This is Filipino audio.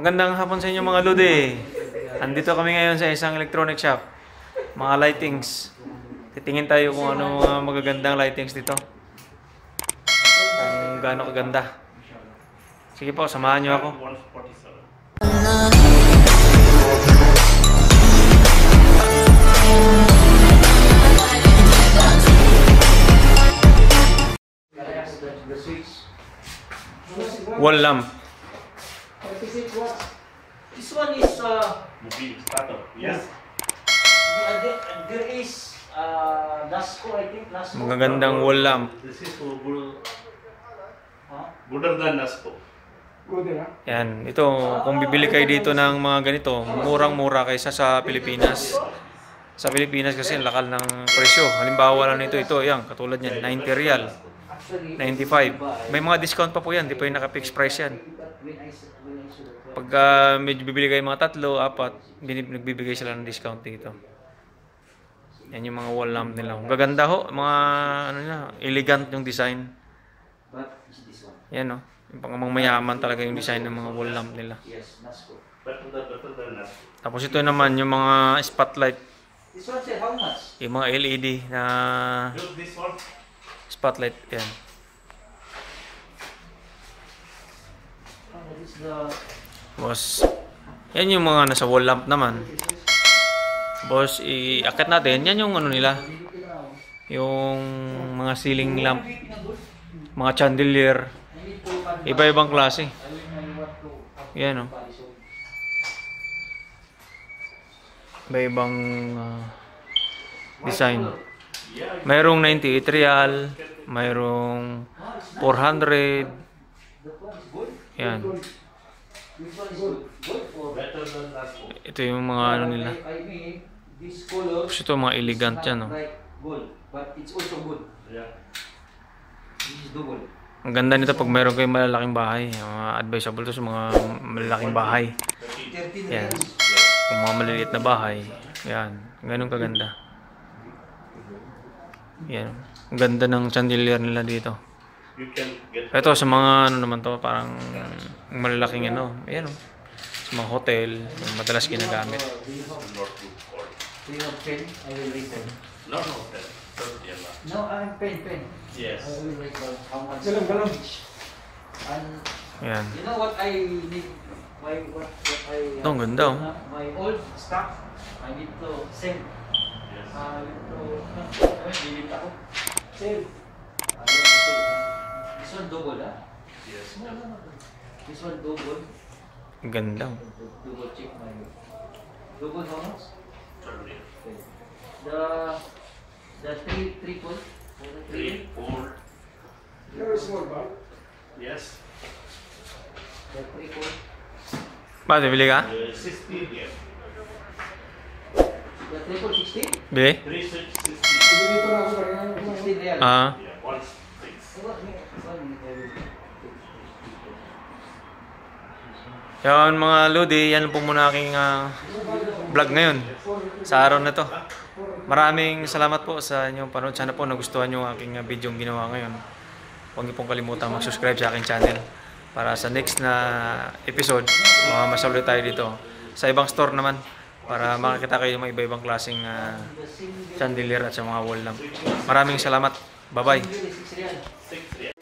Magandang hapon sa inyo mga Lodi. Andito kami ngayon sa isang electronic shop. Mga lightings. Titingin tayo kung ano mga magagandang lightings dito. Kung gaano kaganda. Sige po, samahan nyo ako. Wall lamp. This one is movie starter. Yes. there is Nasco, I think Nasco. Magagandang wall lamp. This is gooder than Nasco. Yan, ito kung bibili kayo dito ng mga ganito, murang-mura kaysa sa Pilipinas. Sa Pilipinas kasi lakal ng presyo. Halimbawa lang ito, yan, katulad niyan, 90 real, 95. May mga discount pa po yan, di pa yung naka-fixed price yan. Pagka medyo bibili kayo mga 3, 4, nagbibigay sila ng discount dito. Yan yung mga wall lamp nila. Gaganda ho, mga ano na, elegant yung design. Yan no, yung pang mayaman talaga yung design ng mga wall lamp nila. Better than Nasco. Tapos ito naman yung mga spotlight, This one sir, how much? yung mga LED na This one. spotlight. Yan. This is the Boss, yan yung mga nasa wall lamp naman. Boss, iakyat natin. Yan yung ano nila, yung mga ceiling lamp, mga chandelier, iba-ibang klase. Yan o. Iba-ibang design. Mayroong 98 real, mayroong 400. Yan. Better than Nasco. Ito yung mga ano nila. This color Tapos ito mga elegant yan o. like gold, but it's also good. Yeah. This is double. Ang ganda nito pag mayroon kayong malalaking bahay. Mga advisable to sa mga malalaking bahay. 13 Yan. reals. Kung mga maliliit na bahay. Yan. Ganun kaganda. Yan. Ang ganda ng chandelier nila dito. You can get. Ito sa mga ano naman to, parang malalaking ano. Ayan o. Sa mga hotel, yung madalas ginagamit. Northwood Court. Do you have pen? I will write them. No, that. Yellow. No, I'm pen. Yes. I will write down how much. each. And Ayan. you know what I need? What I Ito, ang ganda oh. my old stock. I need to sell. Yes. Bibit ako. Sell. I want to sell. This one double, Yes. No. This one double. Ang ganda oh. Double check my double how much? Totally. The triple. 3, 4. Very small bag. Yes. The triple. Ba, bibili ka? 16 here. The triple 60? Bili? 3, 6, 16. Dito na ako kanina. 16 real. Ah. Yeah, 1, 6. Yan mga Lodi, yan po muna aking vlog ngayon sa araw na to. Maraming salamat po sa inyong panood. Sana po nagustuhan nyo ang aking video yung ginawa ngayon. Huwag niyo pong kalimutan mag-subscribe sa aking channel para sa next na episode, masaulit tayo dito sa ibang store naman para makakita kayo ng mga iba-ibang klaseng chandelier at sa mga wall lamp. Maraming salamat. Bye-bye. 6 real. 6 here.